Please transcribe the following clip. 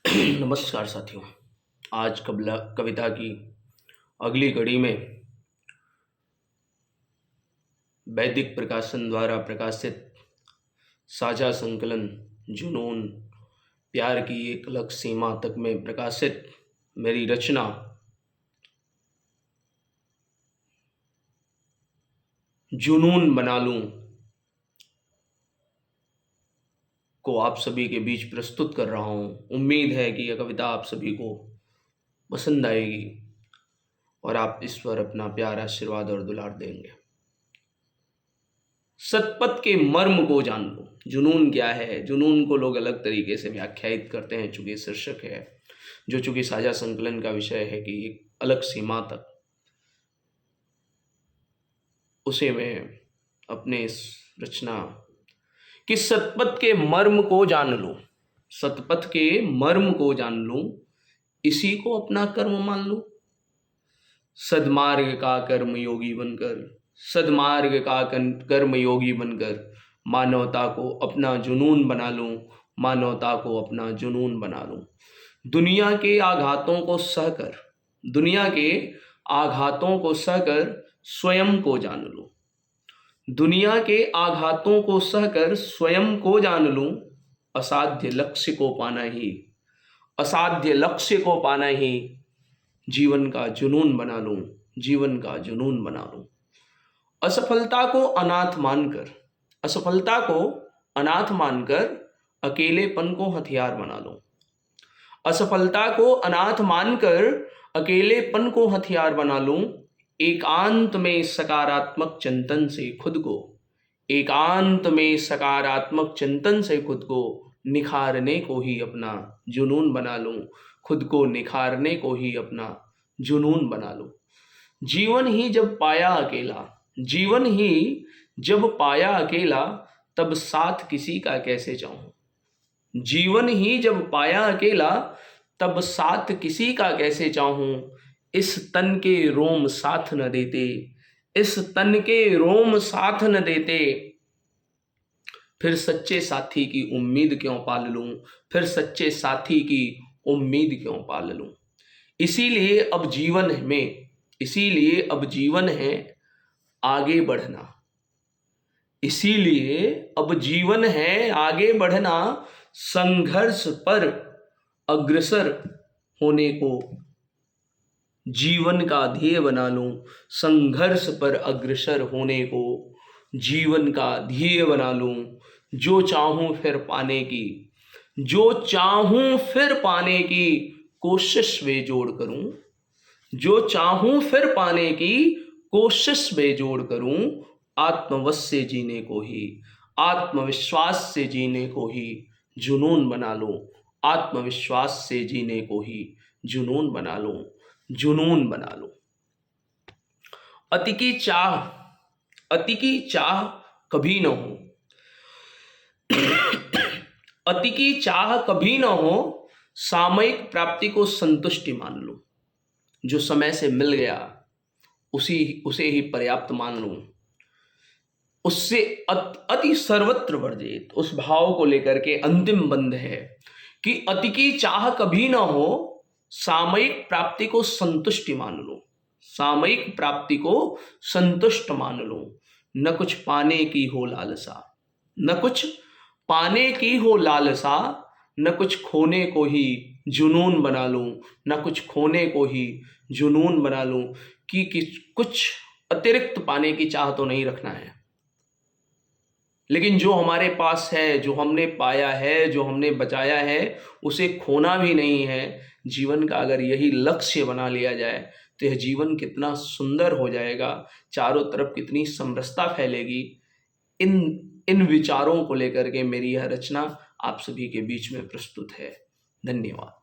नमस्कार साथियों। आज कविता की अगली कड़ी में वैदिक प्रकाशन द्वारा प्रकाशित साझा संकलन जुनून प्यार की एक अलग सीमा तक में प्रकाशित मेरी रचना जुनून बना लूं को आप सभी के बीच प्रस्तुत कर रहा हूं। उम्मीद है कि यह कविता आप सभी को पसंद आएगी और आप इस पर अपना प्यार, आशीर्वाद और दुलार देंगे। सतपथ के मर्म को जान लो। जुनून क्या है? जुनून को लोग अलग तरीके से व्याख्यायित करते हैं, चूंकि शीर्षक है, जो चूंकि साझा संकलन का विषय है कि एक अलग सीमा तक, उसे मैं अपने इस रचना कि सतपथ के मर्म को जान लो, सतपथ के मर्म को जान लो, इसी को अपना कर्म मान लो। सद्मार्ग का कर्म योगी बनकर, सद्मार्ग का कर्म योगी बनकर मानवता को अपना जुनून बना लूं, मानवता को अपना जुनून बना लूं। दुनिया के आघातों को सहकर, दुनिया के आघातों को सहकर स्वयं को जान लूं, दुनिया के आघातों को सहकर स्वयं को जान लूं। असाध्य लक्ष्य को पाना ही, असाध्य लक्ष्य को पाना ही जीवन का जुनून बना लूं, जीवन का जुनून बना लूं। असफलता को अनाथ मानकर, असफलता को अनाथ मानकर अकेलेपन को हथियार बना लूं, असफलता को अनाथ मानकर अकेलेपन को हथियार बना लूं। एकांत में सकारात्मक चिंतन से खुद को, एकांत में सकारात्मक चिंतन से खुद को निखारने को ही अपना जुनून बना लूं, खुद को निखारने को ही अपना जुनून बना लूं। जीवन ही जब पाया अकेला, जीवन ही जब पाया अकेला, तब साथ किसी का कैसे चाहूं। जीवन ही जब पाया अकेला, तब साथ किसी का कैसे चाहूं। इस तन के रोम साथ न देते, इस तन के रोम साथ न देते, फिर सच्चे साथी की उम्मीद क्यों पाल लूं, फिर सच्चे साथी की उम्मीद क्यों पाल लूं। इसीलिए अब जीवन में, इसीलिए अब जीवन है आगे बढ़ना, इसीलिए अब जीवन है आगे बढ़ना। संघर्ष पर अग्रसर होने को जीवन का ध्येय बना लूं, संघर्ष पर अग्रसर होने को जीवन का ध्येय बना लूं। जो चाहूं फिर पाने की, जो चाहूं फिर पाने की कोशिश बेजोड़ करूं, जो चाहूं फिर पाने की कोशिश बेजोड़ करूं। आत्मवश से जीने को ही, आत्मविश्वास से जीने को ही जुनून बना लूं, आत्मविश्वास से जीने को ही जुनून बना लूं, जुनून बना लूं। अति की चाह, अति की चाह कभी न हो, अति की चाह कभी न हो। सामयिक प्राप्ति को संतुष्टि मान लूं, जो समय से मिल गया उसे ही पर्याप्त मान लूं। उससे अति सर्वत्र वर्जित, उस भाव को लेकर के अंतिम बंध है कि अति की चाह कभी ना हो, सामयिक प्राप्ति को संतुष्टि मान लो, सामयिक प्राप्ति को संतुष्ट मान लो। न कुछ पाने की हो लालसा, न कुछ पाने की हो लालसा, न कुछ खोने को ही जुनून बना लूं, न कुछ खोने को ही जुनून बना लूं। कि कुछ अतिरिक्त पाने की चाह तो नहीं रखना है, लेकिन जो हमारे पास है, जो हमने पाया है, जो हमने बचाया है, उसे खोना भी नहीं है। जीवन का अगर यही लक्ष्य बना लिया जाए तो यह जीवन कितना सुंदर हो जाएगा, चारों तरफ कितनी समरसता फैलेगी। इन विचारों को लेकर के मेरी यह रचना आप सभी के बीच में प्रस्तुत है। धन्यवाद।